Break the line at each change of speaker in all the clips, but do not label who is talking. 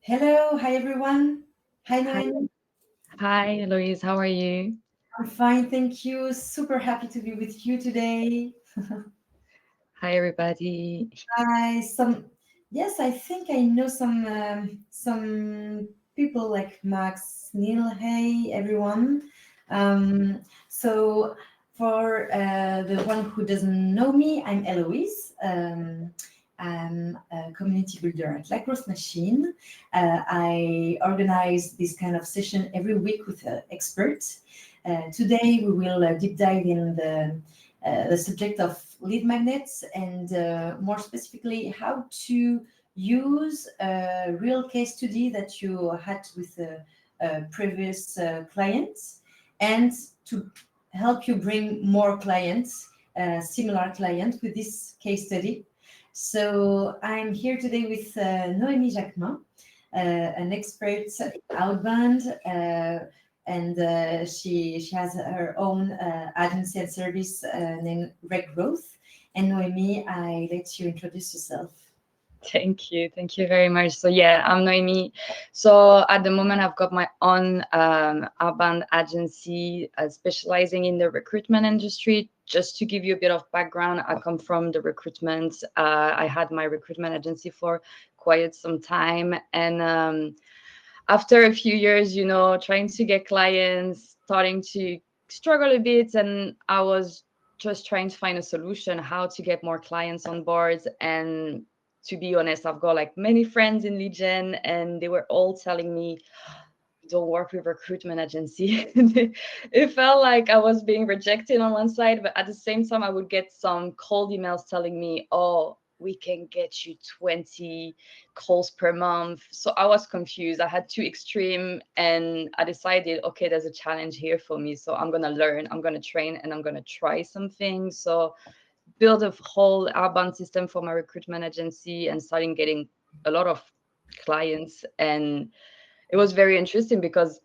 Hello, hi everyone. Hi
Hi,
Noëmie.
hi, Louise. How are you?
I'm fine, thank you. Super happy to be with you today.
Hi, everybody.
I some yes, I think I know some people like Max, Neil. Hey everyone. So for the one who doesn't know me, I'm Eloise. I'm a community builder at Growth Machine. I organize this kind of session every week with an expert. Today we will deep dive in the subject of lead magnets and more specifically how to use a real case study that you had with a previous clients and to help you bring more clients, similar clients with this case study. So I'm here today with Noémie Jacquemin, an expert in outbound, and she has her own agency and service named Red Growth. And Noémie, I let you introduce yourself.
Thank you. Thank you very much. So, yeah, I'm Noémie. So, at the moment, I've got my own outbound agency specializing in the recruitment industry. Just to give you a bit of background, I come from the recruitment. I had my recruitment agency for quite some time. And after a few years, trying to get clients, starting to struggle a bit. And I was just trying to find a solution how to get more clients on board. And to be honest, I've got like many friends in lead gen, and they were all telling me, don't work with recruitment agency. It felt like I was being rejected on one side, but at the same time, I would get some cold emails telling me, oh, we can get you 20 calls per month. So I was confused. I had two extreme, and I decided, okay, there's a challenge here for me. So I'm going to learn, I'm going to train, and I'm going to try something. So build a whole outbound system for my recruitment agency and starting getting a lot of clients. And it was very interesting because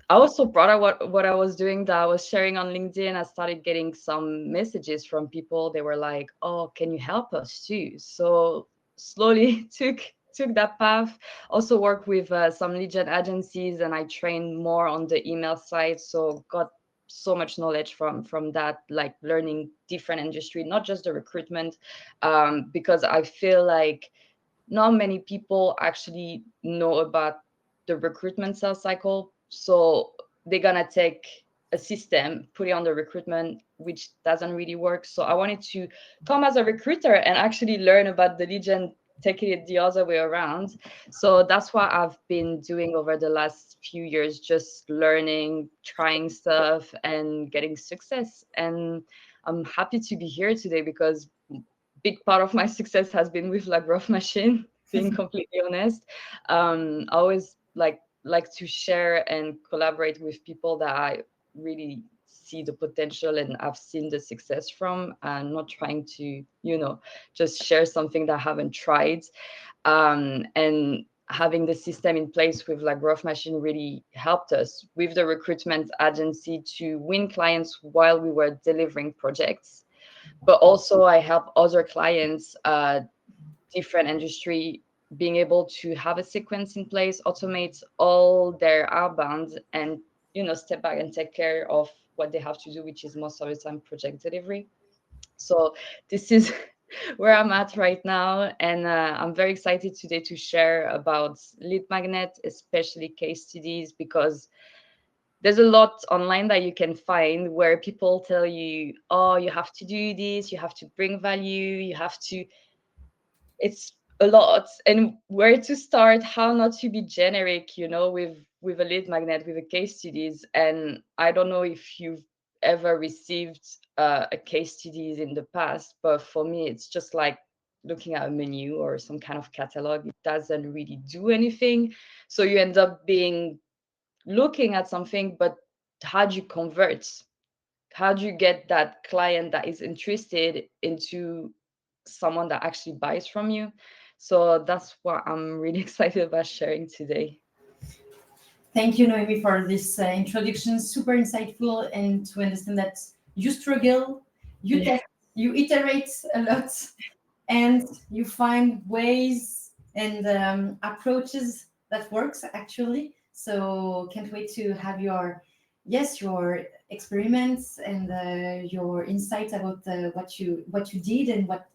I was so proud of what I was doing that I was sharing on LinkedIn. I started getting some messages from people. They were like, "Oh, can you help us too?" So slowly took that path. Also worked with some lead gen agencies, and I trained more on the email side. So got so much knowledge from that, like learning different industry, not just the recruitment, because I feel like not many people actually know about the recruitment sales cycle. So they're gonna take a system, put it on the recruitment, which doesn't really work. So I wanted to come as a recruiter and actually learn about the lead gen, taking it the other way around. So that's what I've been doing over the last few years, just learning, trying stuff, and getting success. And I'm happy to be here today because big part of my success has been with La Growth Machine, being completely honest. I always like to share and collaborate with people that I really see the potential and I've seen the success from, and not trying to, just share something that I haven't tried. And having the system in place with La Growth Machine really helped us with the recruitment agency to win clients while we were delivering projects, but also I help other clients, different industry, being able to have a sequence in place, automate all their outbound, and step back and take care of what they have to do, which is most of the time project delivery. So this is where I'm at right now, and I'm very excited today to share about lead magnet, especially case studies, because there's a lot online that you can find where people tell you, oh, you have to do this, you have to bring value, you have to, it's a lot. And where to start, how not to be generic, with a lead magnet, with a case studies. And I don't know if you've ever received a case studies in the past, but for me, it's just like looking at a menu or some kind of catalog. It doesn't really do anything. So you end up being looking at something, but how do you convert? How do you get that client that is interested into someone that actually buys from you? So that's what I'm really excited about sharing today.
Thank you, Noémie, for this introduction. Super insightful, and to understand that you struggle, you
Yeah.
test, you iterate a lot, and you find ways and approaches that works actually. So can't wait to have your experiments and your insights about what you did and what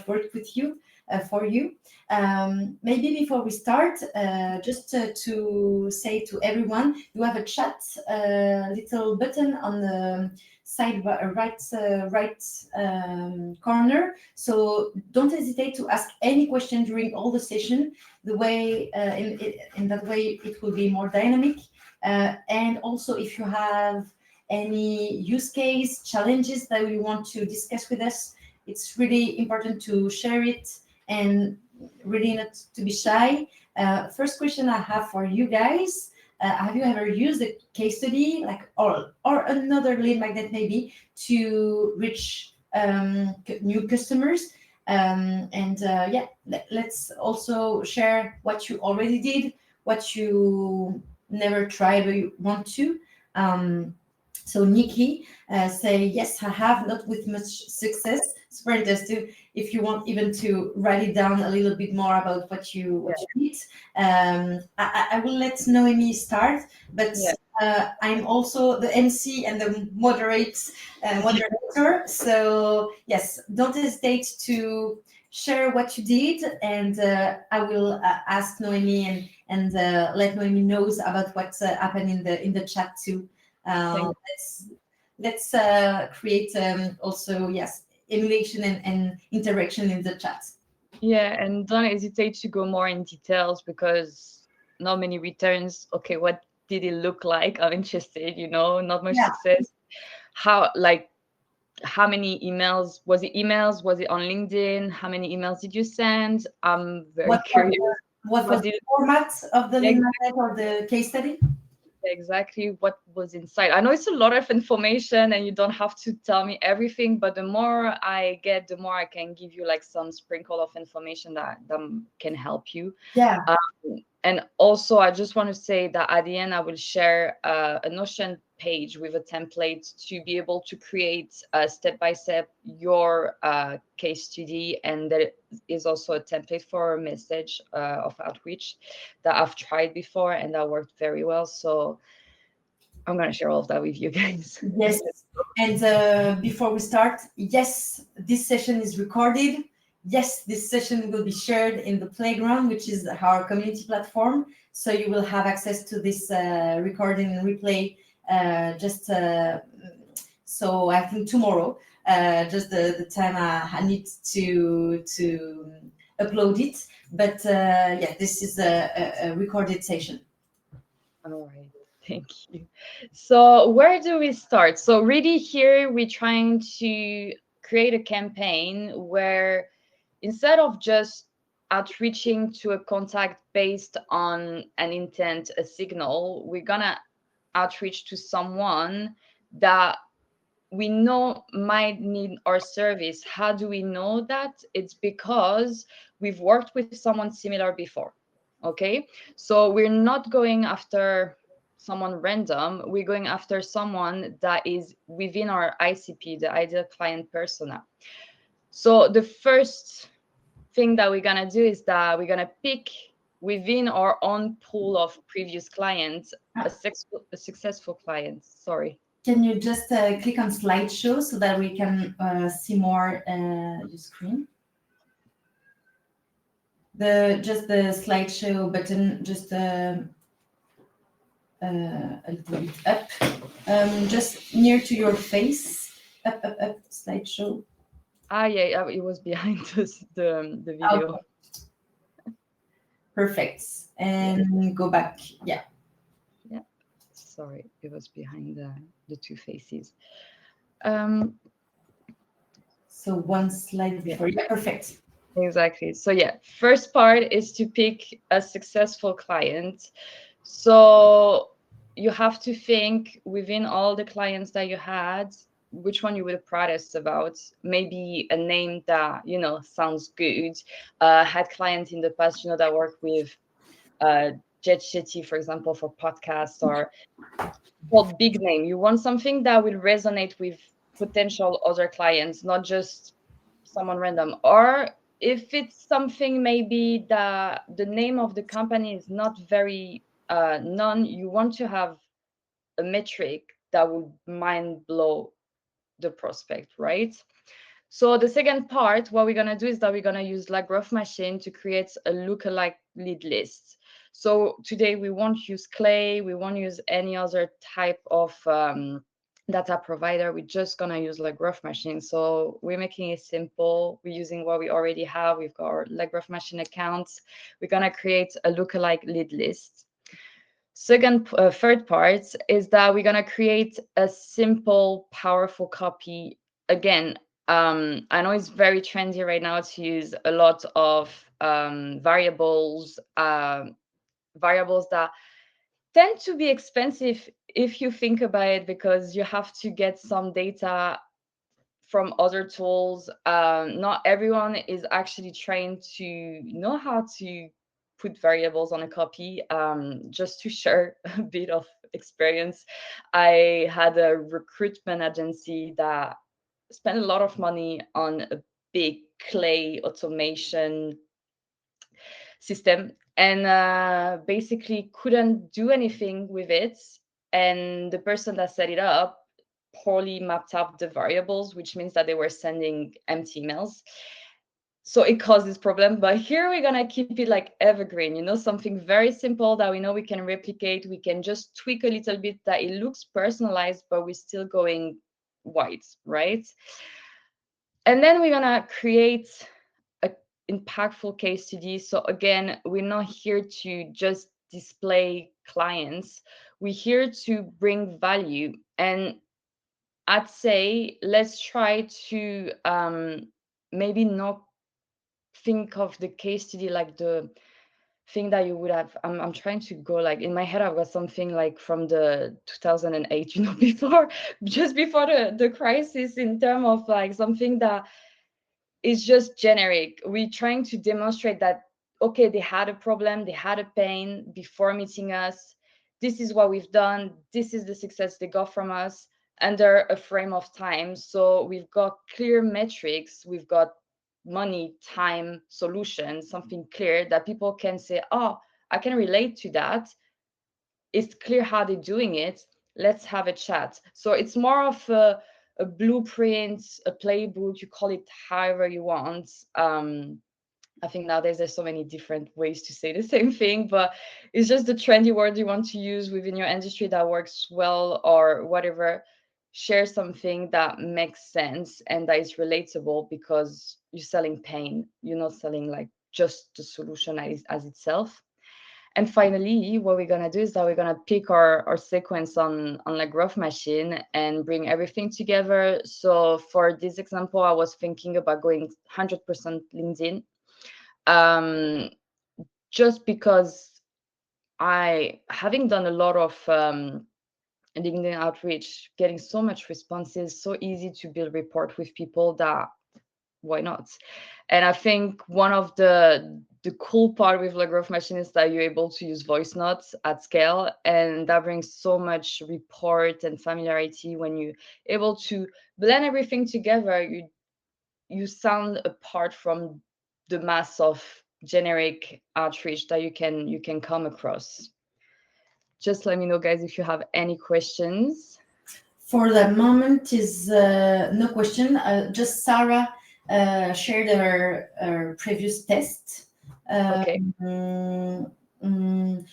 worked with you for you. Maybe before we start, just to say to everyone, you have a chat little button on the side right corner. So don't hesitate to ask any question during all the session. The way in that way it will be more dynamic. And also, if you have any use case challenges that you want to discuss with us, it's really important to share it and really not to be shy. First question I have for you guys: have you ever used a case study, like or another lead magnet maybe, to reach new customers? Let's also share what you already did, what you never tried but you want to. So Nikki, say yes, I have, not with much success. Super interesting. If you want even to write it down a little bit more about what you did. I will let Noémie start, but I'm also the MC and the moderator. So yes, don't hesitate to share what you did, and I will ask Noémie and let Noémie knows about what's happened in the chat too. Let's create also emulation and interaction in the chat.
Yeah, and don't hesitate to go more in details, because not many returns. Okay, what did it look like? I'm interested, not much success. How many emails? Was it emails? Was it on LinkedIn? How many emails did you send? I'm very curious.
What was the format of the lead magnet or the case study?
Exactly, what was inside. I know it's a lot of information and you don't have to tell me everything, but the more I get, the more I can give you like some sprinkle of information that can help you. And also, I just want to say that at the end, I will share a Notion page with a template to be able to create step-by-step your case study. And there is also a template for a message of outreach that I've tried before and that worked very well. So I'm going to share all of that with you guys.
Yes. And before we start, yes, this session is recorded. Yes, this session will be shared in the Playground, which is our community platform. So you will have access to this recording and replay so I think tomorrow, just the time I need to upload it. But this is a recorded session.
All right. Thank you. So where do we start? So really here, we're trying to create a campaign where instead of just outreaching to a contact based on an intent, a signal, we're going to outreach to someone that we know might need our service. How do we know that? It's because we've worked with someone similar before. Okay, so we're not going after someone random. We're going after someone that is within our ICP, the ideal client persona. So the first thing that we're gonna do is that we're gonna pick within our own pool of previous clients a successful client. Sorry.
Can you just click on slideshow so that we can see more your screen? The slideshow button, just a little bit up, just near to your face. Up, slideshow.
Yeah, it was behind the video.
Okay. Perfect. And go back. Yeah.
Sorry, it was behind the two faces.
So one slide before. Yeah, perfect.
Exactly. So first part is to pick a successful client. So you have to think within all the clients that you had, which one you were the proudest about. Maybe a name that sounds good. Had clients in the past that worked with Jet Shetty, for example, for podcasts, or big name. You want something that will resonate with potential other clients, not just someone random. Or if it's something maybe the name of the company is not very known, you want to have a metric that would mind blow the prospect, right? So the second part, what we're going to do is that we're going to use like Growth Machine to create a lookalike lead list. So today we won't use Clay, we won't use any other type of data provider. We're just going to use like Growth Machine. So we're making it simple. We're using what we already have. We've got our like Growth Machine accounts. We're going to create a lookalike lead list. Third part is that we're going to create a simple, powerful copy. Again, I know it's very trendy right now to use a lot of variables that tend to be expensive if you think about it, because you have to get some data from other tools. Not everyone is actually trained to know how to put variables on a copy. Just to share a bit of experience, I had a recruitment agency that spent a lot of money on a big Clay automation system, and basically couldn't do anything with it. And the person that set it up poorly mapped out the variables, which means that they were sending empty emails. So it caused this problem. But here we're going to keep it like evergreen, something very simple that we know we can replicate. We can just tweak a little bit that it looks personalized, but we're still going white, right? And then we're going to create a impactful case study. So again, we're not here to just display clients. We're here to bring value. And I'd say let's try to maybe not think of the case study like the thing that you would have. I'm trying to go like in my head. I've got something like from the 2008, before, just before the crisis, in terms of like something that is just generic. We're trying to demonstrate that, okay, they had a problem, they had a pain before meeting us. This is what we've done. This is the success they got from us under a frame of time. So we've got clear metrics. We've got money, time, solution, something clear that people can say, oh, I can relate to that. It's clear how they're doing it. Let's have a chat. So it's more of a blueprint, a playbook, you call it however you want. I think nowadays there's so many different ways to say the same thing, but it's just the trendy word you want to use within your industry that works well or whatever. Share something that makes sense and that is relatable, because you're selling pain. You're not selling like just the solution as itself. And finally, what we're gonna do is that we're gonna pick our sequence on like Growth Machine and bring everything together. So for this example, I was thinking about going 100% LinkedIn, just because having done a lot of LinkedIn outreach, getting so much responses, so easy to build rapport with people that why not? And I think one of the cool part with the Growth Machine is that you're able to use voice notes at scale, and that brings so much rapport and familiarity. When you're able to blend everything together, you sound apart from the mass of generic outreach that you can come across. Just let me know, guys, if you have any questions.
For the moment is no question. Just Sarah shared her previous test.
Okay.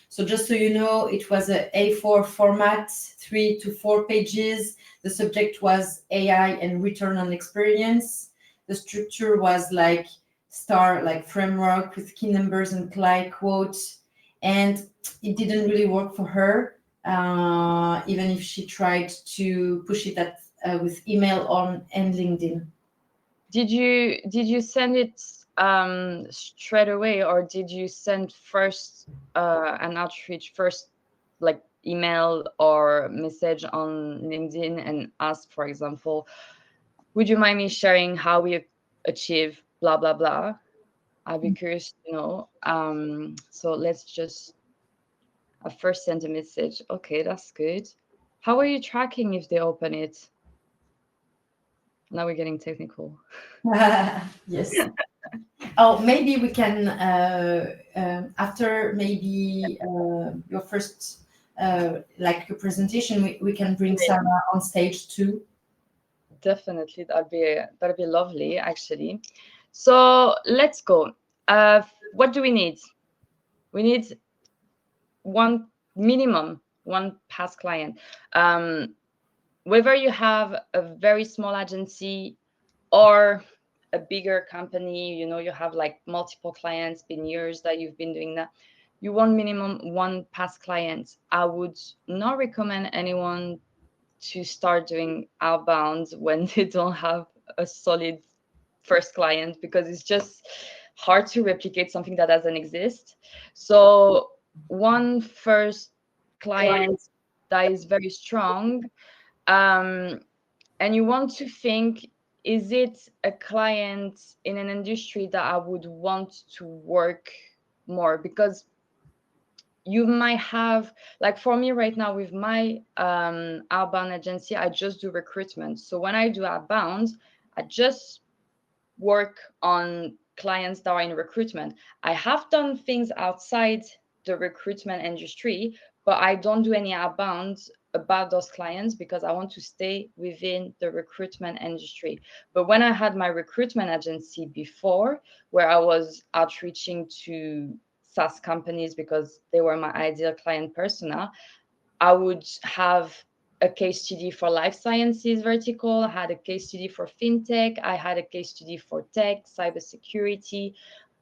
So just so you know, it was a A4 format, 3 to 4 pages. The subject was AI and return on experience. The structure was like star, like framework with key numbers and client quotes. And it didn't really work for her, even if she tried to push it with email and LinkedIn.
Did you send it straight away, or did you send first an outreach first, like email or message on LinkedIn, and ask, for example, would you mind me sharing how we achieve blah blah blah? I'd be curious to know. So let's just I first sent a message. Okay, that's good. How are you tracking if they open it? Now we're getting technical.
Yes. Oh, maybe we can after maybe your first like your presentation, we can bring Sarah on stage too.
Definitely, that'd be lovely, actually. So let's go. What do we need? We need one minimum, one past client. Whether you have a very small agency or a bigger company, you have like multiple clients, been years that you've been doing that, you want minimum one past client. I would not recommend anyone to start doing outbound when they don't have a solid first client, because it's just hard to replicate something that doesn't exist. So one first client that is very strong, um, and you want to think, is it a client in an industry that I would want to work more? Because you might have, like for me right now with my outbound agency, I just do recruitment. So when I do outbound, I just work on clients that are in recruitment. I have done things outside the recruitment industry, but I don't do any outbound about those clients because I want to stay within the recruitment industry. But when I had my recruitment agency before, where I was outreaching to SaaS companies because they were my ideal client persona, I would have a case study for life sciences vertical. I had a case study for fintech. I had a case study for tech, cybersecurity,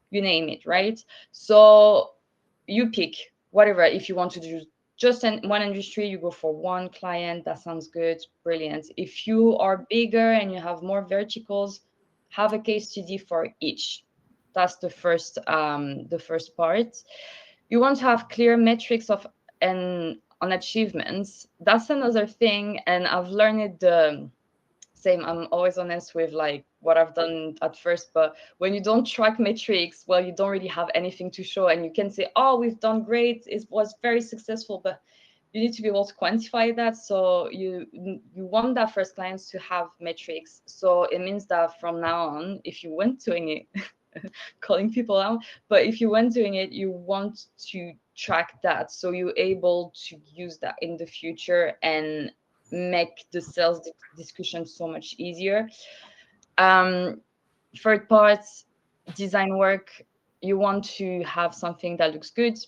you name it, right? So you pick whatever. If you want to do just in one industry, you go for one client. That sounds good, brilliant. If you are bigger and you have more verticals, have a case study for each. That's the first part. You want to have clear metrics of and on achievements. That's another thing, and I've learned it the same. I'm always honest with like what I've done at first, but when you don't track metrics, well, you don't really have anything to show, and you can say, oh, we've done great, it was very successful, but you need to be able to quantify that. So you want that first clients to have metrics. So it means that from now on, if you weren't doing it, calling people out, but if you weren't doing it, you want to track that so you're able to use that in the future and make the sales discussion so much easier. Third part, design work. You want to have something that looks good.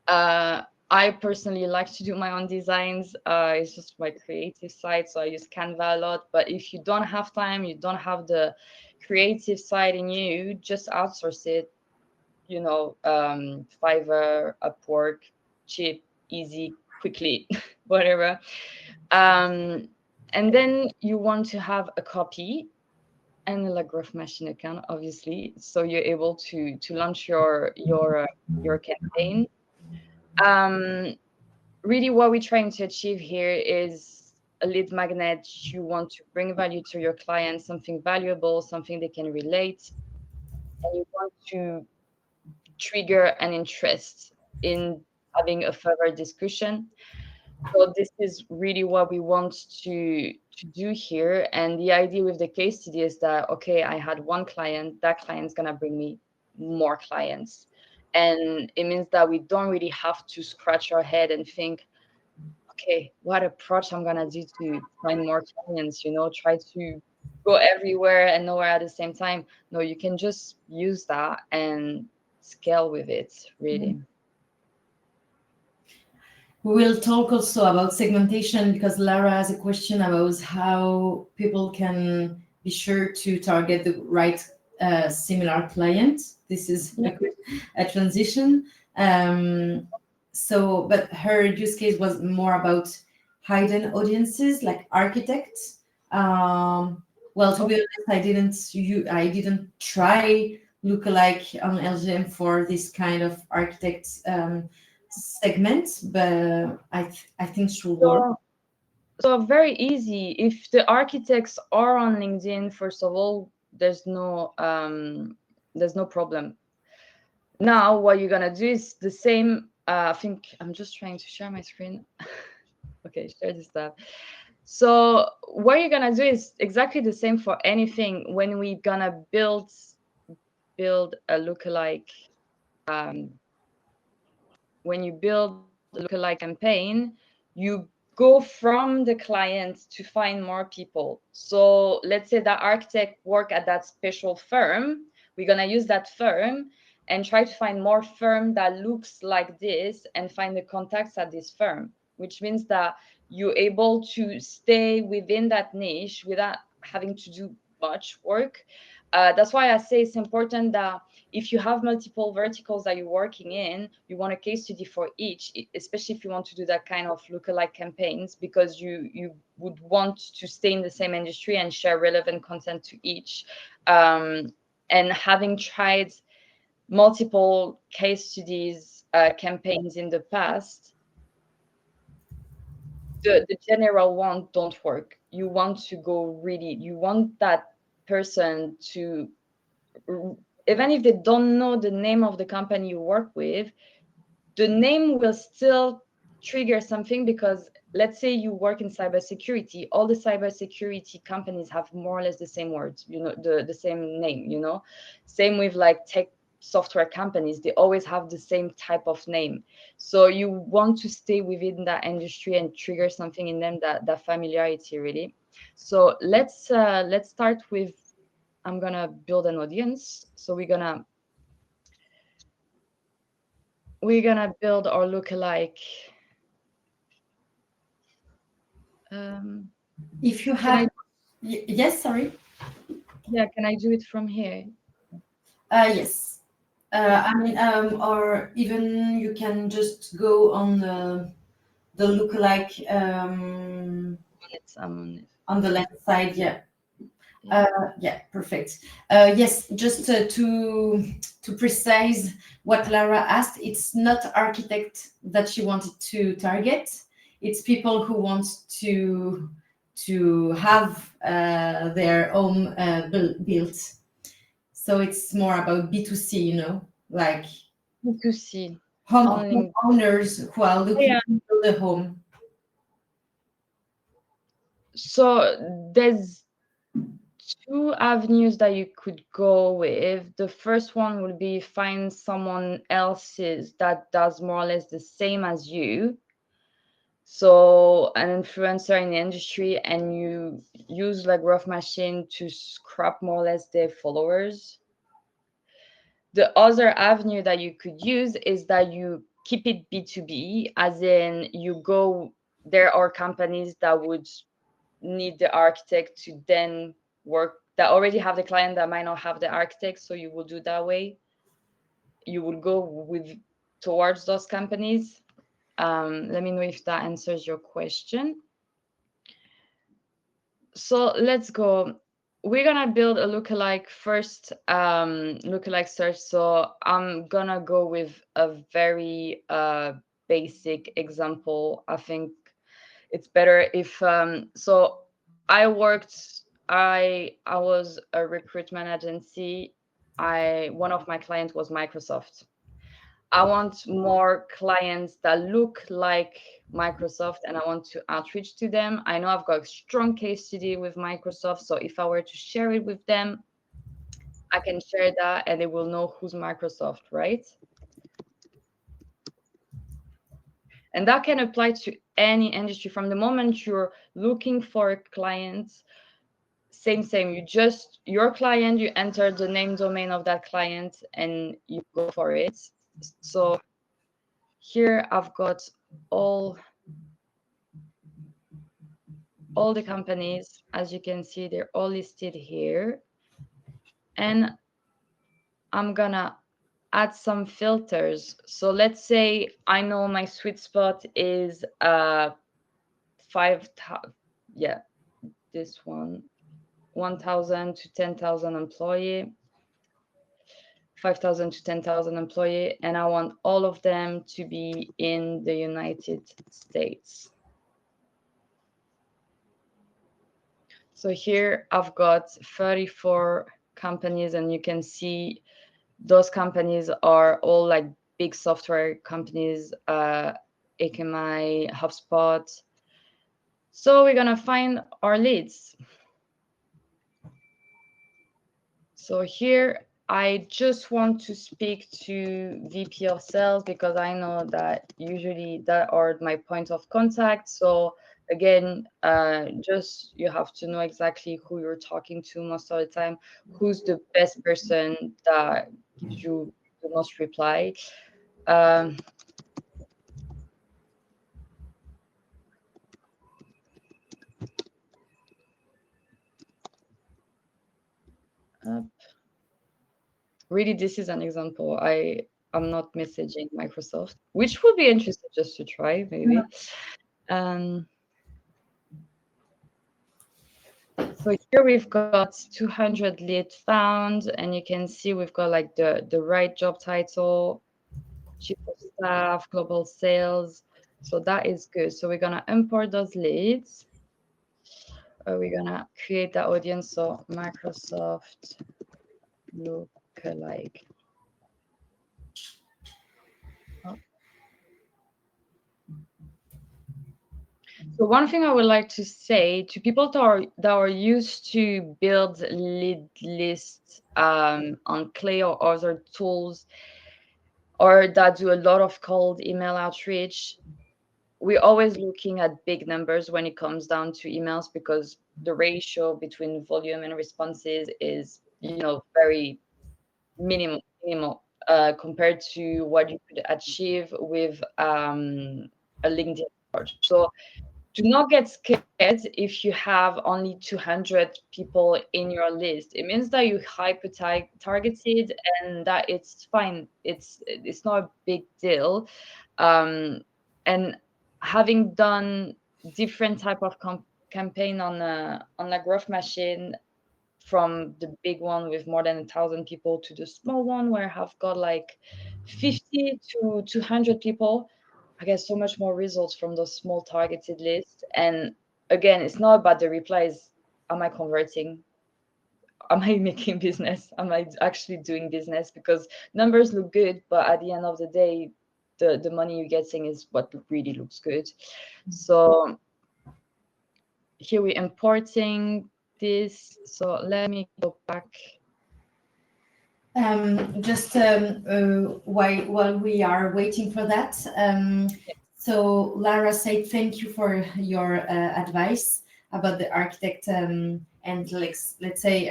I personally like to do my own designs. It's just my creative side, so I use Canva a lot. But if you don't have time, you don't have the creative side in you, just outsource it. Fiverr, Upwork, cheap, easy, quickly, whatever. And then you want to have a copy and a Growth Machine account, obviously, so you're able to launch your campaign. Really what we're trying to achieve here is a lead magnet. You want to bring value to your clients, something valuable, something they can relate, and you want to trigger an interest in having a further discussion. So this is really what we want to do here. And the idea with the case study is that, okay, I had one client, that client's gonna bring me more clients. And it means that we don't really have to scratch our head and think, okay, what approach I'm gonna do to find more clients, try to go everywhere and nowhere at the same time. No, you can just use that and scale with it, really.
We will talk also about segmentation because Lara has a question about how people can be sure to target the right similar client. This is a transition. But her use case was more about hidden audiences like architects. Well, to be honest, I didn't try Lookalike on LGM for this kind of architect segment, but I think it should work.
So very easy. If the architects are on LinkedIn, first of all, there's no problem. Now, what you're gonna do is the same. I think I'm just trying to share my screen. Okay, share this tab. So what you're gonna do is exactly the same for anything. When we're gonna build build a lookalike, when you build a lookalike campaign, you go from the client to find more people. So let's say the architect work at that special firm. We're gonna use that firm and try to find more firm that looks like this and find the contacts at this firm, which means that you're able to stay within that niche without having to do much work. That's why I say it's important that if you have multiple verticals that you're working in, you want a case study for each, especially if you want to do that kind of lookalike campaigns, because you would want to stay in the same industry and share relevant content to each. And having tried multiple case studies campaigns in the past, the general one don't work. You want to go really, you want that person to, even if they don't know the name of the company you work with, the name will still trigger something, because let's say you work in cybersecurity, all the cybersecurity companies have more or less the same words, the same name. Same with like tech software companies, they always have the same type of name. So you want to stay within that industry and trigger something in them, that familiarity really. So let's start with, I'm gonna build an audience. So we're gonna build our lookalike.
If you have, yes, sorry.
Yeah, can I do it from here?
Yes. I mean, or even you can just go on the lookalike
It's on it.
on the left side. Yeah. Yeah, perfect. Yes, just to precise what Lara asked, it's not architect that she wanted to target. It's people who want to have their own built. So it's more about B2C, like
B2C.
home owners who are looking
Yeah.
to build a home.
So there's two avenues that you could go with. The first one would be find someone else's that does more or less the same as you. So an influencer in the industry, and you use like Growth Machine to scrap more or less their followers. The other avenue that you could use is that you keep it B2B, as in you go, there are companies that would need the architect to then work, that already have the client that might not have the architect. So you will do that way. You will go with towards those companies. Let me know if that answers your question. So let's go. We're gonna build a lookalike first, lookalike search. So I'm gonna go with a very basic example. I think it's better if so I was a recruitment agency. One of my clients was Microsoft. I want more clients that look like Microsoft, and I want to outreach to them. I know I've got a strong case study with Microsoft, so if I were to share it with them, I can share that and they will know who's Microsoft, right? And that can apply to any industry. From the moment you're looking for a client, same. Your client, you enter the name domain of that client and you go for it. So here I've got all the companies. As you can see, they're all listed here. And I'm gonna add some filters. So let's say I know my sweet spot is 5,000, yeah, this one, 1,000 to 10,000 employee, 5,000 to 10,000 employee, and I want all of them to be in the United States. So here I've got 34 companies, and you can see those companies are all like big software companies, Akamai, HubSpot. So we're gonna find our leads. So here I just want to speak to VP of sales because I know that usually that are my point of contact. So again, just you have to know exactly who you're talking to most of the time, who's the best person that gives you the most reply. Um, up. Really, this is an example. I'm not messaging Microsoft, which would be interesting just to try, maybe. Um, so here we've got 200 leads found, and you can see we've got like the right job title, chief of staff, global sales. So that is good. So we're gonna import those leads. We're gonna create that audience. So Microsoft Lookalike. Oh. So one thing I would like to say to people that are used to build lead lists on Clay or other tools, or that do a lot of cold email outreach, we're always looking at big numbers when it comes down to emails because the ratio between volume and responses is, very minimal compared to what you could achieve with a LinkedIn approach. So do not get scared if you have only 200 people in your list. It means that you hyper targeted and that it's fine. It's not a big deal. Um, and having done different type of campaign on a growth machine, from the big one with more than 1,000 people to the small one where I've got like 50 to 200 people, I get so much more results from those small targeted lists. And again, it's not about the replies. Am I converting? Am I making business? Am I actually doing business? Because numbers look good, but at the end of the day, the money you're getting is what really looks good. So here we're importing this. So let me go back.
While we are waiting for that, so Lara said thank you for your advice about the architect and let's say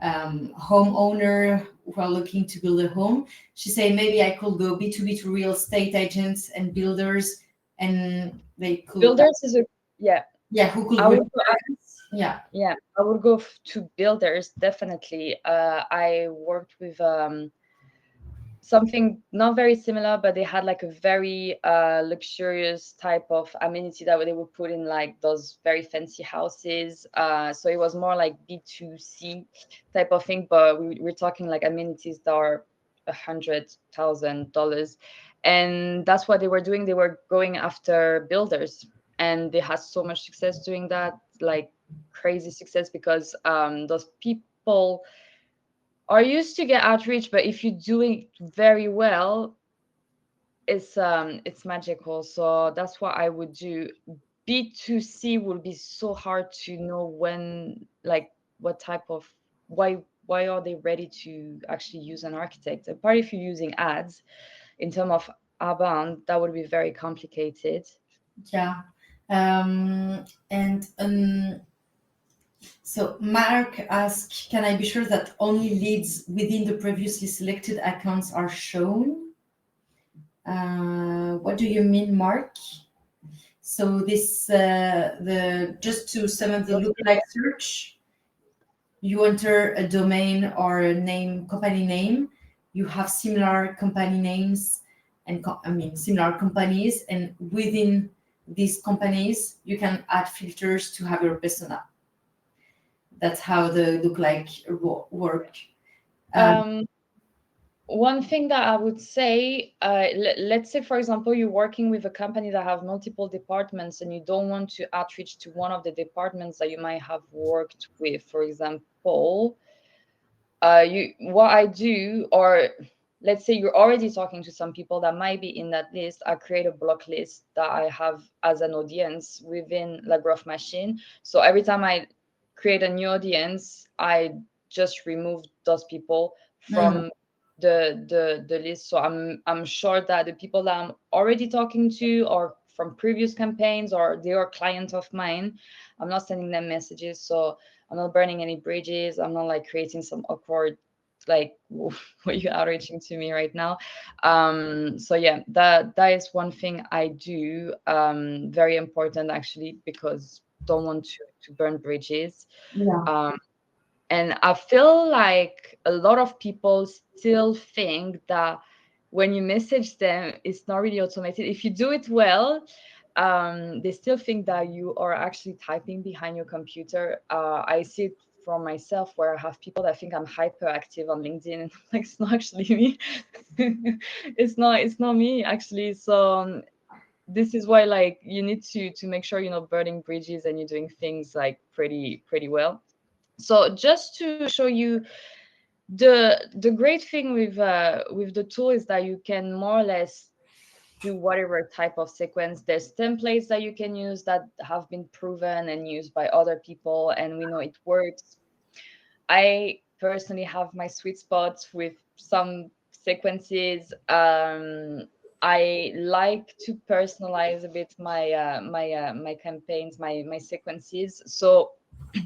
homeowner who are looking to build a home. She said maybe I could go B2B to real estate agents and builders, and they could
Builders is
who could
I would
yeah
I would go to builders definitely. I worked with something not very similar, but they had like a very luxurious type of amenity that they would put in like those very fancy houses. So it was more like B2C type of thing, but we're talking like amenities that are $100,000, and that's what they were doing. They were going after builders, and they had so much success doing that, like crazy success, because those people are used to get outreach, but if you do it very well, it's magical. So that's what I would do. B2C will be so hard to know when, like, what type of why are they ready to actually use an architect. Apart if you're using ads in terms of outbound, that would be very complicated.
yeah and so Mark asks, can I be sure that only leads within the previously selected accounts are shown? What do you mean, Mark? So this the just to sum up the lookalike search, you enter a domain or a name, company name, you have similar company names and similar companies, and within these companies you can add filters to have your persona. That's how the lookalike work.
One thing that I would say, let's say, for example, you're working with a company that have multiple departments and you don't want to outreach to one of the departments that you might have worked with. For example, what I do, or let's say you're already talking to some people that might be in that list, I create a block list that I have as an audience within La Growth Machine. So every time I create a new audience, I just remove those people from the list. So I'm sure that the people that I'm already talking to, or from previous campaigns, or they are clients of mine, I'm not sending them messages. So I'm not burning any bridges. I'm not like creating some awkward, like, what you outreaching to me right now. So yeah, that is one thing I do, very important actually, because don't want to burn bridges.
Yeah.
And I feel like a lot of people still think that when you message them, it's not really automated. If you do it well, they still think that you are actually typing behind your computer. I see it from myself, where I have people that think I'm hyperactive on LinkedIn, and like, it's not actually me. It's not me actually. So this is why, like, you need to make sure you're not burning bridges and you're doing things like pretty well. So just to show you, the great thing with the tool is that you can more or less do whatever type of sequence. There's templates that you can use that have been proven and used by other people, and we know it works. I personally have my sweet spots with some sequences. I like to personalize a bit my campaigns, my sequences. So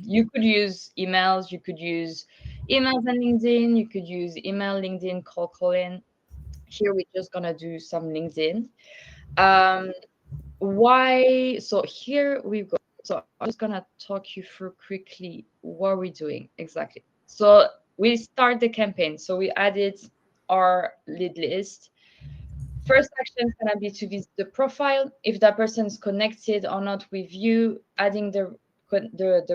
you could use emails, you could use emails and LinkedIn, you could use email, LinkedIn, cold calling. Here we're just gonna do some LinkedIn. Um, why? So here we go. So I'm just gonna talk you through quickly what we're doing exactly. So we start the campaign. So we added our lead list. First action is gonna be to visit the profile. If that person is connected or not with you, adding the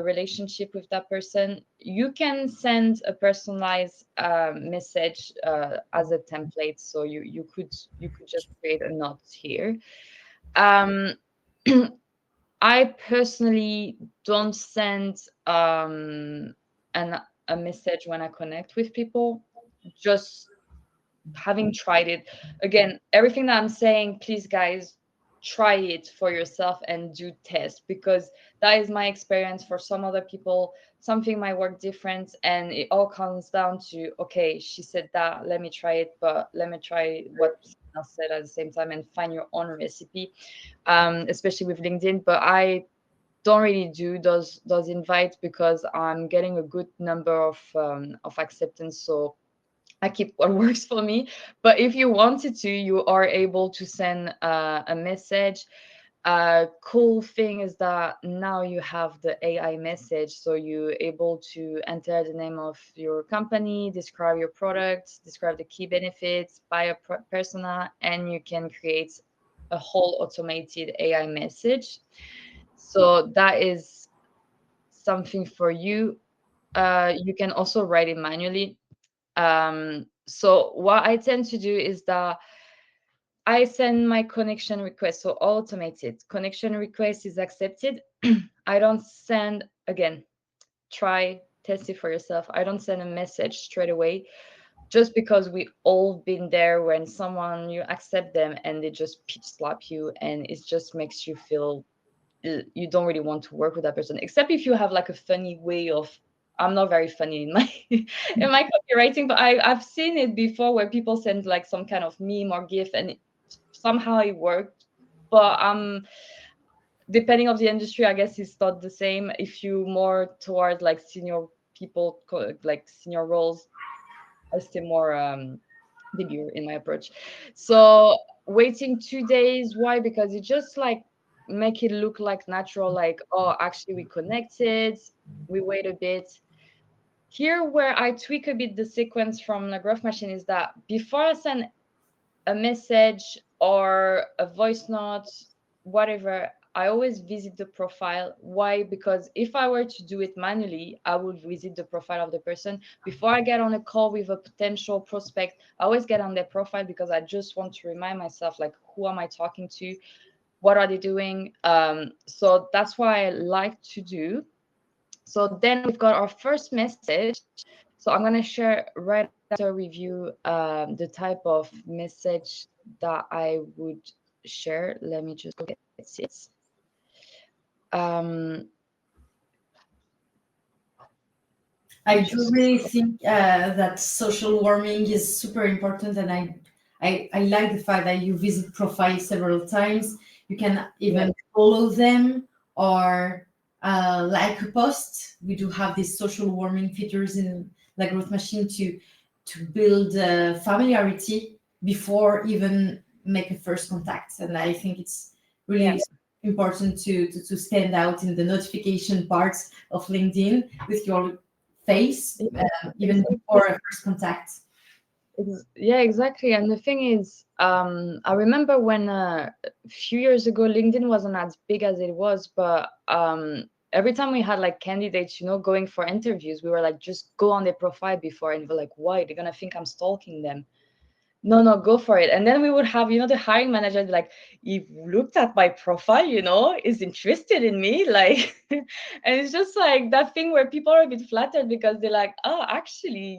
relationship with that person. You can send a personalized message as a template. So you could just create a note here. Um, I personally don't send a message when I connect with people. Just having tried it, again, everything that I'm saying, please guys, try it for yourself and do test, because that is my experience. For some other people, something might work different, and it all comes down to, okay, she said that, let me try it, but let me try what someone else said at the same time, and find your own recipe, especially with LinkedIn. But I don't really do those invites because I'm getting a good number of acceptance. So I keep what works for me. But if you wanted to, you are able to send a message. Cool thing is that now you have the AI message, so you're able to enter the name of your company, describe your product, describe the key benefits, buyer persona, and you can create a whole automated AI message. So that is something for you. You can also write it manually. So what I tend to do is that I send my connection request, so automated connection request is accepted. I don't send, again, try test it for yourself. I don't send a message straight away, just because we all been there when someone, you accept them and they just pitch slap you, and it just makes you feel you don't really want to work with that person, except if you have like a funny way of, I'm not very funny in my in my copywriting, but I've seen it before where people send like some kind of meme or gif, and somehow it worked. But depending of the industry, I guess it's not the same. If you more toward like senior people, like senior roles, I stay more demure in my approach. So waiting 2 days, why? Because it just like make it look like natural, like, oh, actually we connected, we wait a bit. Here where I tweak a bit the sequence from the Growth Machine is that before I send a message or a voice note, whatever, I always visit the profile. Why? Because if I were to do it manually, I would visit the profile of the person. Before I get on a call with a potential prospect, I always get on their profile, because I just want to remind myself, like, who am I talking to? What are they doing? So that's what I like to do. So then we've got our first message. So I'm going to share right after review the type of message that I would share. Let me just go get it. Um,
I do really think that social warming is super important, and I like the fact that you visit profiles several times. You can even follow them or like a post. We do have these social warming features in like Growth Machine to build familiarity before even make a first contact. And I think it's really important to stand out in the notification parts of LinkedIn with your face, even before a first contact.
Yeah, exactly. And the thing is, I remember when a few years ago, LinkedIn wasn't as big as it was, but every time we had like candidates, going for interviews, we were like, just go on their profile before, and we're like, why? They're gonna think I'm stalking them. No, go for it. And then we would have, the hiring manager like, he looked at my profile, is interested in me. Like, and it's just like that thing where people are a bit flattered because they're like, oh, actually,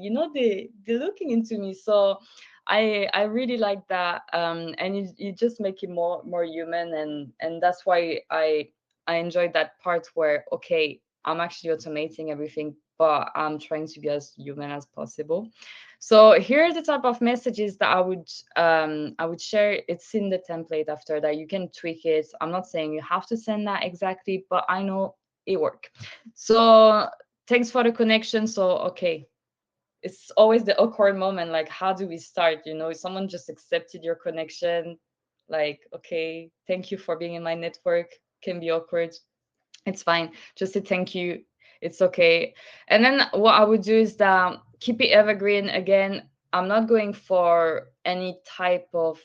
they're looking into me. So I really like that. And you just make it more human. And that's why I enjoyed that part where, okay, I'm actually automating everything, but I'm trying to be as human as possible. So here are the type of messages that I would share. It's in the template after that. You can tweak it. I'm not saying you have to send that exactly, but I know it works. So thanks for the connection. So okay, it's always the awkward moment. Like, how do we start? Someone just accepted your connection. Like, okay, thank you for being in my network. Can be awkward. It's fine. Just say thank you. It's okay. And then what I would do is that keep it evergreen. Again, I'm not going for any type of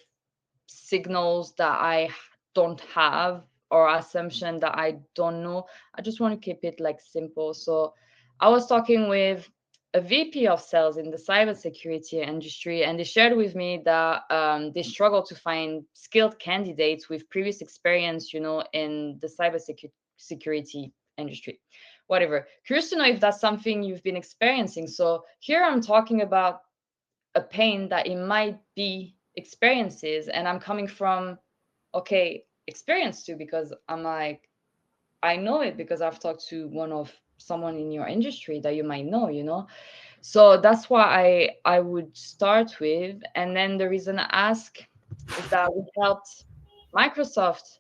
signals that I don't have or assumption that I don't know. I just want to keep it like simple. So I was talking with a VP of sales in the cybersecurity industry, and they shared with me that they struggle to find skilled candidates with previous experience, in the cybersecurity industry. Whatever. Curious to know if that's something you've been experiencing. So here I'm talking about a pain that it might be experiences, and I'm coming from experience too, because I'm like, I know it because I've talked to someone in your industry that you might know. So that's why I would start with. And then the reason I ask is that we helped Microsoft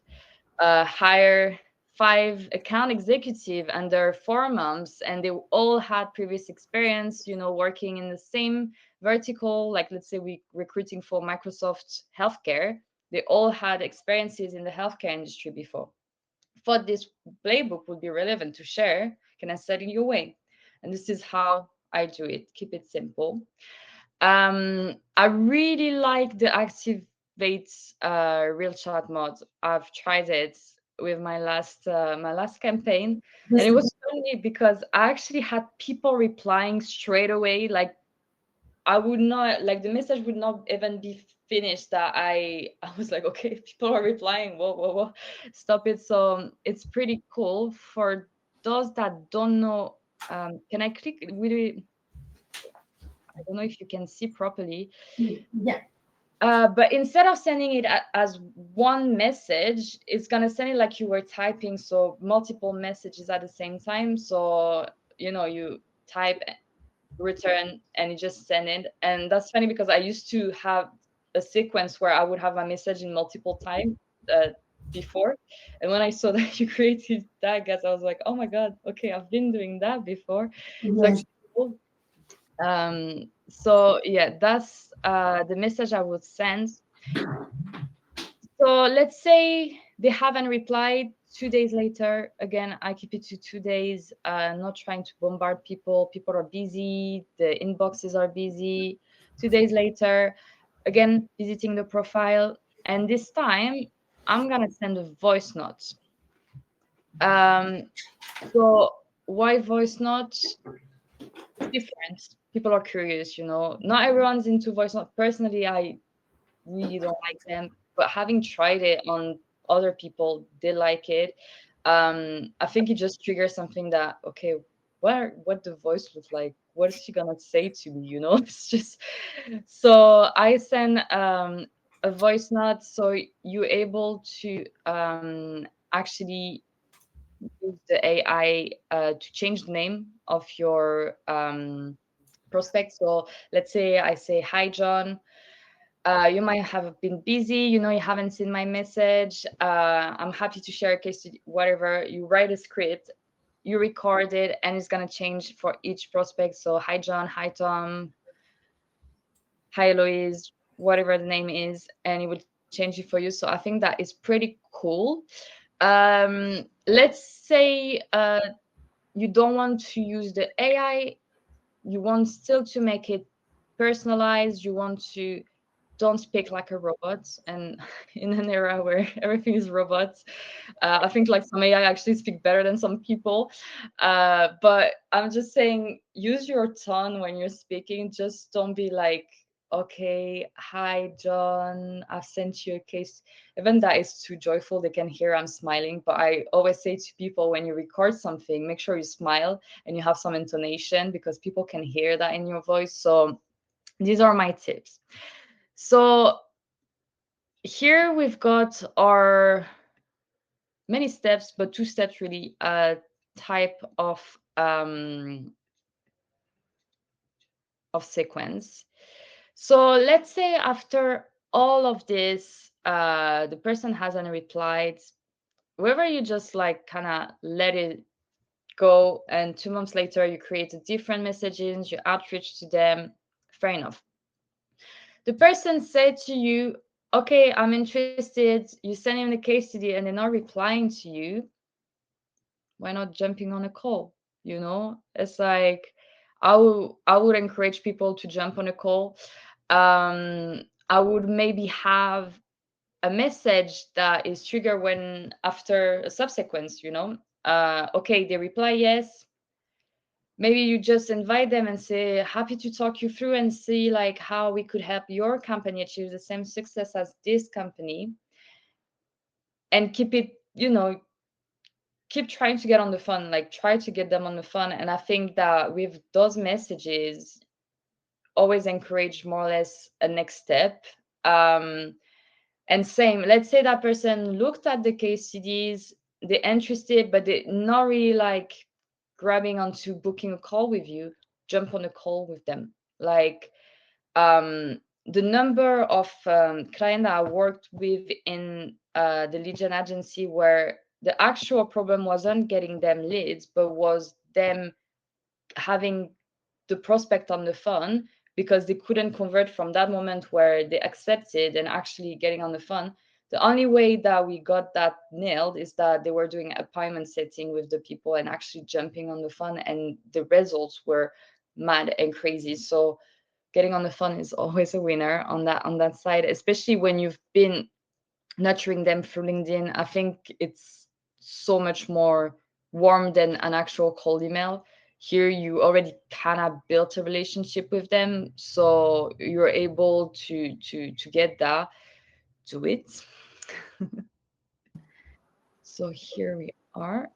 hire 5 account executive under 4 months, and they all had previous experience, working in the same vertical. Like, let's say we recruiting for Microsoft healthcare. They all had experiences in the healthcare industry before. Thought this playbook would be relevant to share. Can I send it your way? And this is how I do it. Keep it simple. I really like the activate real chat mod. I've tried it with my last campaign, and it was funny because I actually had people replying straight away. Like, I would not, like, the message would not even be finished that I was like, okay, people are replying. Whoa, stop it. So it's pretty cool. For those that don't know, can I click? I don't know if you can see properly.
Yeah.
But instead of sending it as one message, it's gonna send it like you were typing, so multiple messages at the same time. So you type, return, and you just send it. And that's funny because I used to have a sequence where I would have my message in multiple times before, and when I saw that you created that, guys, I was like, oh my god, okay, I've been doing that before. It's
Yes.
actually cool. So yeah, that's the message I would send. So let's say they haven't replied 2 days later. Again, I keep it to 2 days, not trying to bombard people. People are busy, the inboxes are busy. 2 days later, again, visiting the profile. And this time, I'm going to send a voice note. So why voice note? Different. People are curious, Not everyone's into voice note. Personally, I really don't like them, but having tried it on other people, they like it. I think it just triggers something that, okay, what the voice looks like, what is she gonna say to me, it's just. So I send a voice note, so you're able to actually use the AI to change the name of your prospect. So let's say I say, "Hi, John. You might have been busy, you haven't seen my message. I'm happy to share a case study," whatever. You write a script, you record it, and it's going to change for each prospect. So, "Hi, John. Hi, Tom. Hi, Eloise," whatever the name is, and it will change it for you. So I think that is pretty cool. Let's say you don't want to use the AI, you want still to make it personalized, you want to don't speak like a robot. And in an era where everything is robots, I think like some AI actually speak better than some people. But I'm just saying, use your tone when you're speaking. Just don't be like, "Okay, hi, John, I've sent you a case." Even that is too joyful. They can hear I'm smiling. But I always say to people, when you record something, make sure you smile and you have some intonation, because people can hear that in your voice. So these are my tips. So here we've got our many steps, but 2 steps really, type of sequence. So let's say after all of this, the person hasn't replied. Whether you just like kind of let it go, and 2 months later you create a different messages, you outreach to them, fair enough. The person said to you, "Okay, I'm interested." You send him the case study and they're not replying to you. Why not jumping on a call? It's like, I would encourage people to jump on a call. I would maybe have a message that is triggered when after a subsequence. Okay, they reply yes. Maybe you just invite them and say, "Happy to talk you through and see like how we could help your company achieve the same success as this company." And keep it, keep trying to get on the phone, like try to get them on the phone. And I think that with those messages, always encourage more or less a next step. And same, let's say that person looked at the case studies, they're interested, but they're not really like grabbing onto booking a call with you. Jump on a call with them. Like, the number of clients that I worked with in the lead gen agency, where the actual problem wasn't getting them leads, but was them having the prospect on the phone, because they couldn't convert from that moment where they accepted and actually getting on the phone. The only way that we got that nailed is that they were doing appointment setting with the people and actually jumping on the phone, and the results were mad and crazy. So getting on the phone is always a winner on that side, especially when you've been nurturing them through LinkedIn. I think it's so much more warm than an actual cold email. Here you already kind of built a relationship with them, so you're able to get that. Do it. So here we are.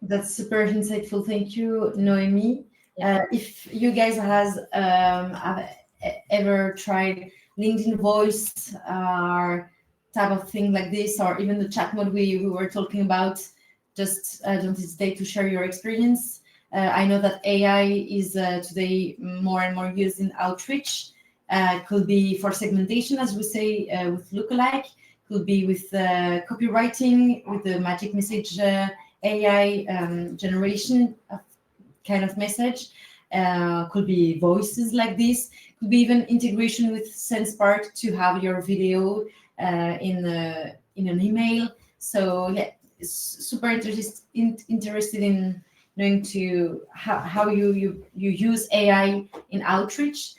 That's super insightful. Thank you, Noémie.
Yeah.
If you guys have ever tried LinkedIn Voice or type of thing like this, or even the chat mode we were talking about, just don't hesitate to share your experience. I know that AI is today more and more used in outreach. Could be for segmentation, as we say, with Lookalike. Could be with copywriting, with the magic message AI generation of kind of message. Could be voices like this. Could be even integration with SensePark to have your video in an email. So yeah, super interested in knowing to how you use AI in outreach.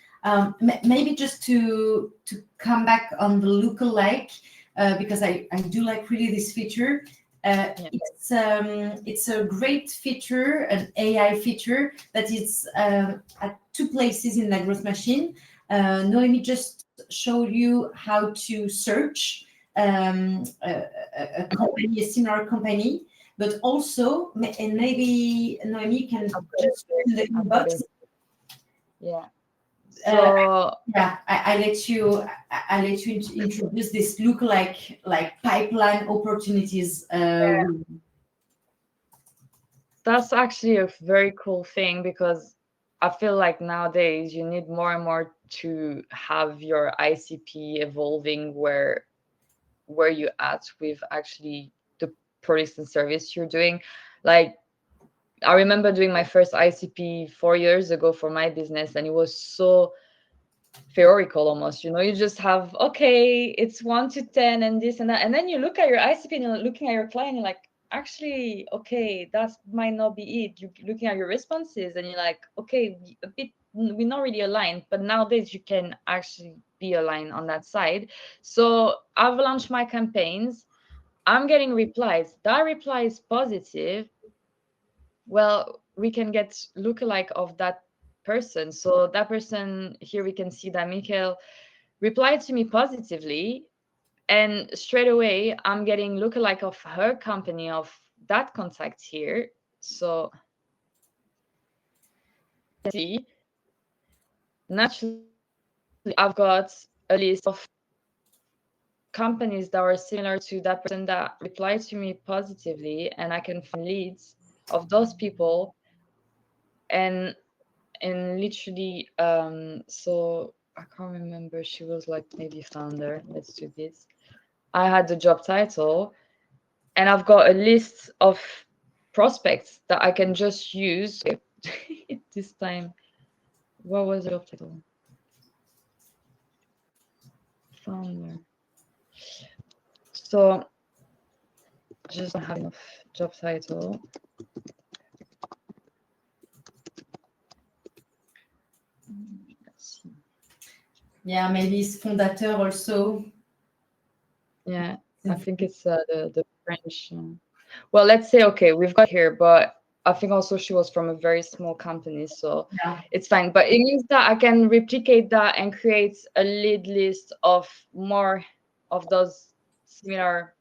Maybe just to come back on the lookalike, because I do like really this feature. It's a great feature, an AI feature that is at 2 places in the Growth Machine. Noémie just showed you how to search a company, a similar company, but also, and maybe Noémie can just in the inbox.
Yeah. So
I let you introduce this lookalike like pipeline opportunities.
that's actually a very cool thing, because I feel like nowadays you need more and more to have your ICP evolving where you at with actually the products and service you're doing. Like, I remember doing my first ICP 4 years ago for my business, and it was so theoretical almost. You just have, okay, it's 1 to 10 and this and that, and then you look at your ICP and you're looking at your client, you're like, actually, okay, that might not be it. You're looking at your responses and you're like, okay, a bit, we're not really aligned. But nowadays you can actually be aligned on that side. So I've launched my campaigns, I'm getting replies, that reply is positive. Well, we can get lookalike of that person. So that person, here we can see that Mikhail replied to me positively, and straight away I'm getting lookalike of her company, of that contact here. So see, naturally I've got a list of companies that are similar to that person that replied to me positively, and I can find leads of those people. And literally, so I can't remember, she was like maybe founder, let's do this. I had the job title, and I've got a list of prospects that I can just use. This time, what was the job title? Founder. So just don't have enough job title. Let's see.
Yeah, maybe it's fondateur also.
Yeah, I think it's the French. Well, let's say, okay, we've got here, but I think also she was from a very small company, so
Yeah.
it's fine. But it means that I can replicate that and create a lead list of more of those similar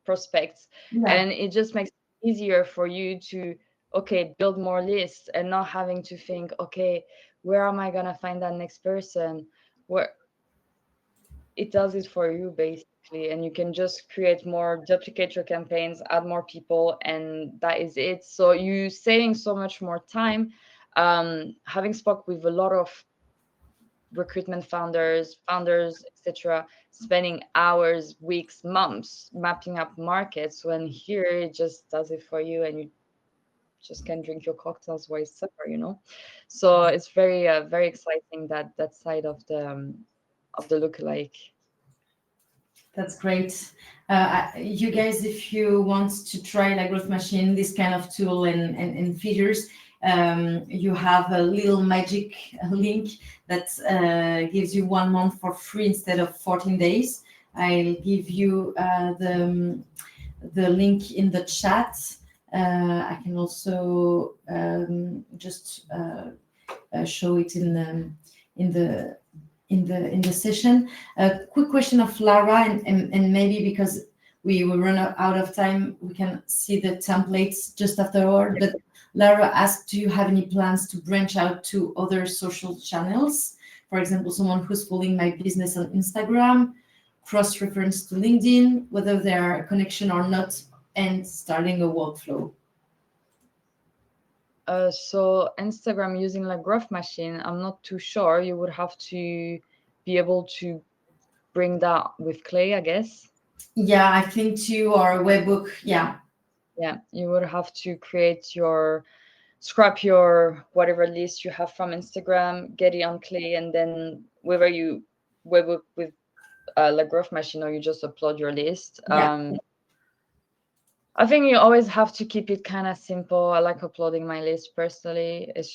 prospects.
Yeah.
And it just makes it easier for you to, okay, build more lists and not having to think, okay, where am I going to find that next person? Where it does it for you basically, and you can just create more, duplicate your campaigns, add more people, and that is it. So you saving so much more time. Having spoke with a lot of recruitment founders, etc., spending hours, weeks, months mapping up markets, when here it just does it for you, and you just can drink your cocktails while supper. So it's very very exciting, that side of the lookalike.
That's great. You guys, if you want to try like Growth Machine, this kind of tool and features, you have a little magic link that gives you 1 month for free instead of 14 days. I'll give you the link in the chat. I can also just show it in the session. A quick question of Lara, and maybe because we will run out of time, we can see the templates just afterward. But Lara asked, do you have any plans to branch out to other social channels? For example, someone who's following my business on Instagram, cross-reference to LinkedIn, whether they are a connection or not, and starting a workflow.
So Instagram using like Growth Machine, I'm not too sure. You would have to be able to bring that with Clay, I guess.
Yeah, I think too, or a webbook. Yeah.
Yeah, you would have to scrap your whatever list you have from Instagram, get it on Clay, and then whether you webbook with like Growth Machine or you just upload your list.
Yeah.
I think you always have to keep it kind of simple. I like uploading my list personally. It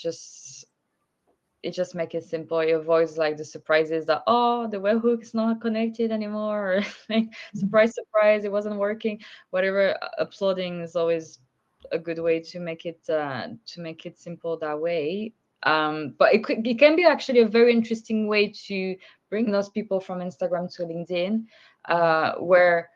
just makes it simple. It avoids like the surprises that, oh, the webhook is not connected anymore, or like, surprise, it wasn't working. Whatever, uploading is always a good way to make it simple that way. But it can be actually a very interesting way to bring those people from Instagram to LinkedIn, where,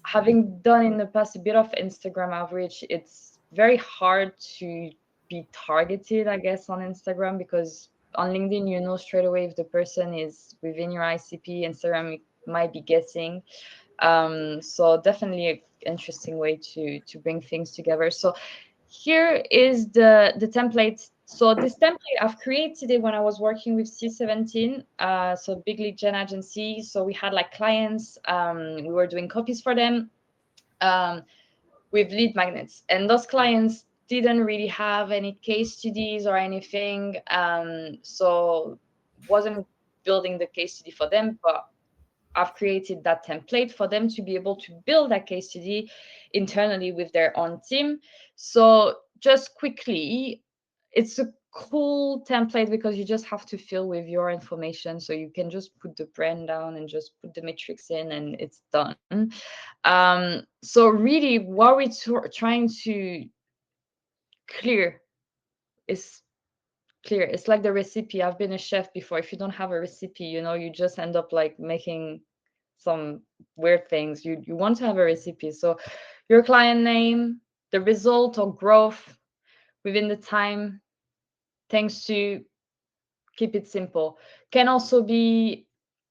having done in the past a bit of Instagram outreach, it's very hard to be targeted, I guess, on Instagram, because on LinkedIn, straight away if the person is within your ICP. Instagram might be guessing. So definitely an interesting way to bring things together. So here is the template. So this template, I've created it when I was working with C17, so big lead gen agency. So we had like clients, we were doing copies for them with lead magnets. And those clients didn't really have any case studies or anything. So wasn't building the case study for them, but I've created that template for them to be able to build that case study internally with their own team. So just quickly, it's a cool template because you just have to fill with your information. So you can just put the brand down and just put the metrics in and it's done. So really what we're trying to clear is clear. It's like the recipe. I've been a chef before. If you don't have a recipe, you just end up like making some weird things. You want to have a recipe. So your client name, the result or growth within the time, thanks to keep it simple. Can also be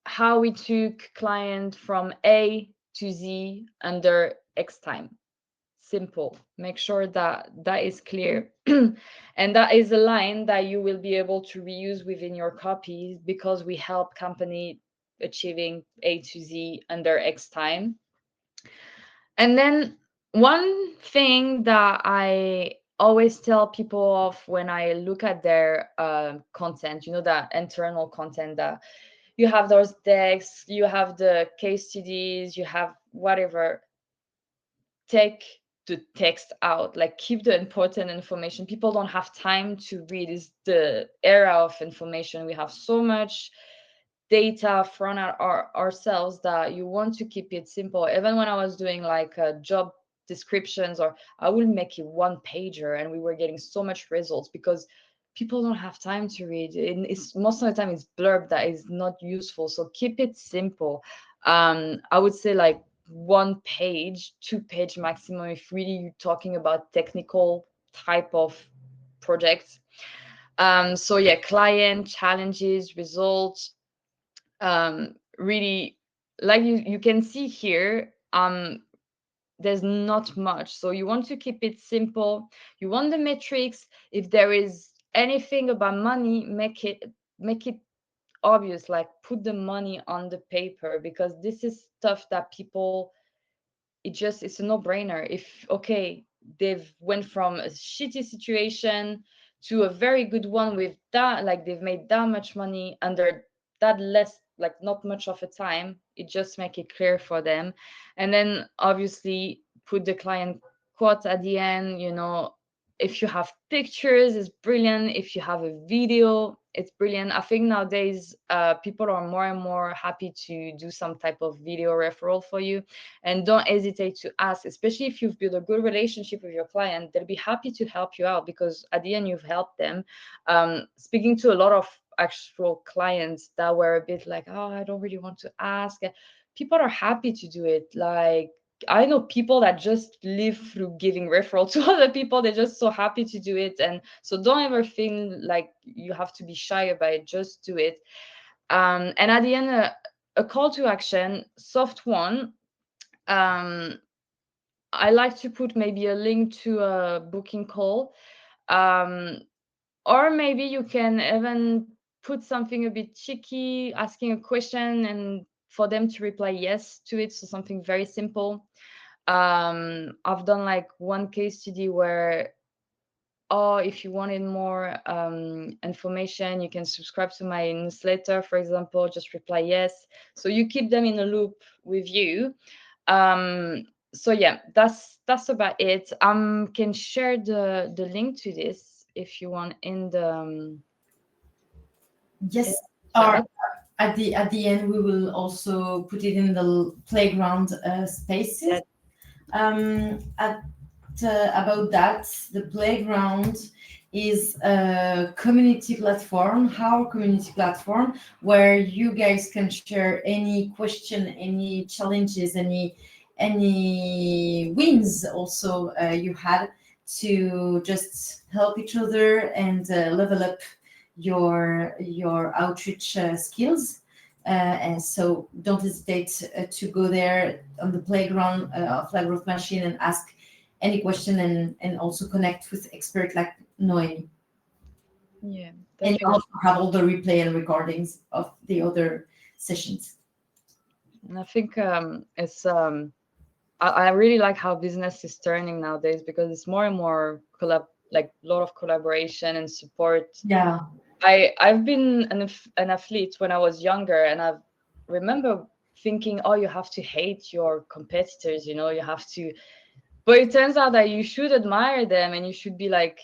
how we took client from A to Z under X time. Simple. Make sure that that is clear. And that is a line that you will be able to reuse within your copies because we help company achieving A to Z under X time. And then one thing that I always tell people off when I look at their content, that internal content, that you have those decks, you have the case studies, you have whatever, take the text out, like keep the important information. People don't have time to read. It's the era of information. We have so much data thrown at ourselves that you want to keep it simple. Even when I was doing like job descriptions, or I will make it one pager and we were getting so much results because people don't have time to read. And it's most of the time it's blurb that is not useful. So keep it simple. I would say like 1 page, 2 page maximum if really you're talking about technical type of projects. So yeah, client challenges, results, really, like you can see here, there's not much. So you want to keep it simple. You want the metrics. If there is anything about money, make it obvious, like put the money on the paper, because this is stuff that people, it's a no-brainer. If okay, they've went from a shitty situation to a very good one with that, like they've made that much money under that less, like not much of a time, it just make it clear for them. And then obviously put the client quote at the end. If you have pictures, it's brilliant. If you have a video, it's brilliant. I think nowadays people are more and more happy to do some type of video referral for you. And don't hesitate to ask, especially if you've built a good relationship with your client. They'll be happy to help you out because at the end you've helped them. Speaking to a lot of actual clients that were a bit like, oh, I don't really want to ask, people are happy to do it. Like, I know people that just live through giving referral to other people. They're just so happy to do it. And so don't ever feel like you have to be shy about it. Just do it. And at the end, a call to action, soft one. I like to put maybe a link to a booking call. Or maybe you can even put something a bit cheeky, asking a question and for them to reply yes to it. So something very simple. I've done like one case study where, oh, if you wanted more information, you can subscribe to my newsletter, for example, just reply yes. So you keep them in a loop with you. So yeah, that's about it. Can share the link to this if you want in the
Yes.
chat.
At the end, we will also put it in the playground spaces. About that, the playground is a community platform, our community platform, where you guys can share any question, any challenges, any wins also you had, to just help each other and level up your outreach skills. And so don't hesitate to go there on the playground of Growth Machine and ask any question and also connect with experts like Noémie.
Yeah.
And you also have all the replay and recordings of the other sessions.
And I think it's I really like how business is turning nowadays, because it's more and more like a lot of collaboration and support.
Yeah.
I've been an athlete when I was younger, and I remember thinking, oh, you have to hate your competitors, you have to. But it turns out that you should admire them, and you should be like,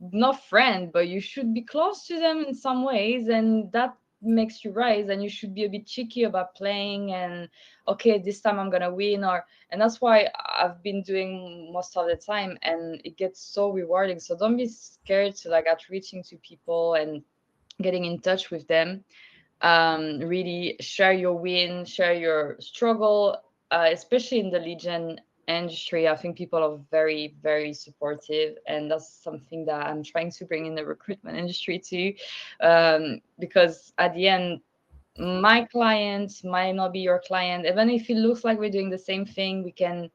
not friend, but you should be close to them in some ways, and that makes you rise. And you should be a bit cheeky about playing, and okay, this time I'm gonna win, and that's why I've been doing most of the time, and it gets so rewarding. So don't be scared to like outreaching to people and getting in touch with them. Really share your win, share your struggle, especially in the lead gen industry. I think people are very, very supportive, and that's something that I'm trying to bring in the recruitment industry too, because at the end, my client might not be your client. Even if it looks like we're doing the same thing, we can,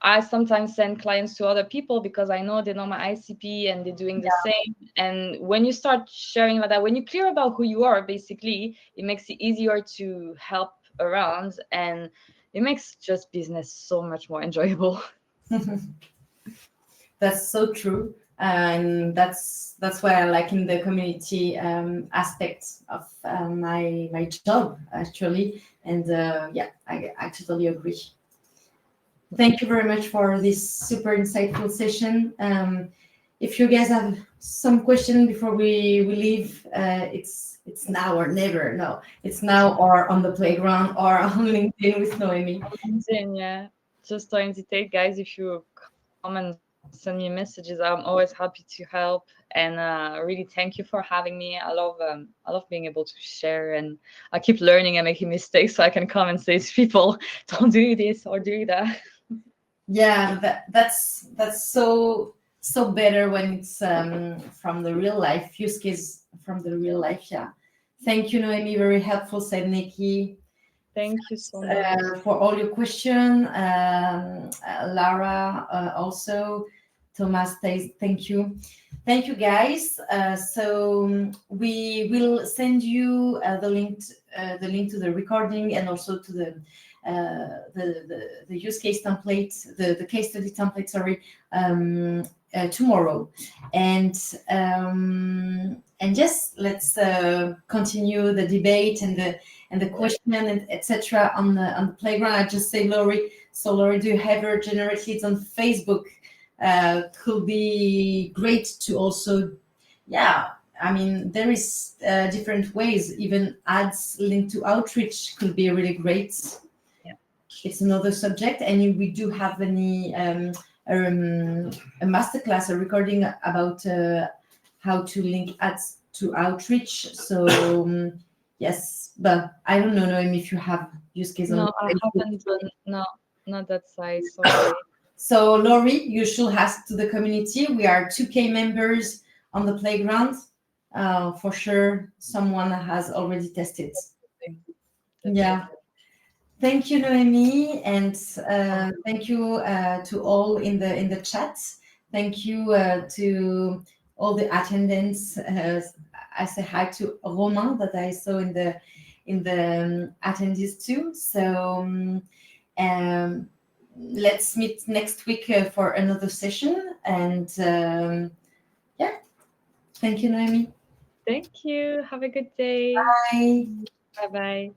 I sometimes send clients to other people because I know they know my ICP and they're doing the same. And when you start sharing like that, when you're clear about who you are, basically, it makes it easier to help around, and it makes just business so much more enjoyable.
That's so true. And that's why I like in the community aspect of my job, actually. And I totally agree. Thank you very much for this super insightful session. If you guys have some question before we leave, it's now or never. No, it's now or on the playground or on LinkedIn with Noémie.
LinkedIn, yeah. Just don't hesitate, guys. If you come and send me messages, I'm always happy to help. And really, thank you for having me. I love being able to share, and I keep learning and making mistakes, so I can come and say to people, "Don't do this or do that."
Yeah, that's so better when it's from the real life use case, from the real life. Yeah. Thank you, Noémie. Very helpful, said Nikki.
Thank you so much
for all your questions. Lara also. Thomas says thank you. Thank you, guys. So we will send you the link to the recording, and also to the use case template, the case study template, sorry, tomorrow. And yes, let's continue the debate and the question and etc. on the playground. I just say, Laurie. So, Laurie, do you ever generate leads on Facebook? Could be great to also, I mean, there is different ways. Even ads linked to outreach could be really great.
Yeah.
It's another subject, and we do have a masterclass, a recording about how to link ads to outreach. So yes, but I don't know, Noémie, if you have use case.
No, I haven't done. No, not that side. Sorry.
So, Laurie, you should ask to the community. We are 2K members on the playground. For sure, someone has already tested. Yeah. Thank you, Noémie, and thank you to all in the chat. Thank you to all the attendants. I say hi to Romain that I saw in the attendees too. So. Let's meet next week for another session. And thank you, Noémie.
Thank you. Have a good day.
Bye.
Bye-bye.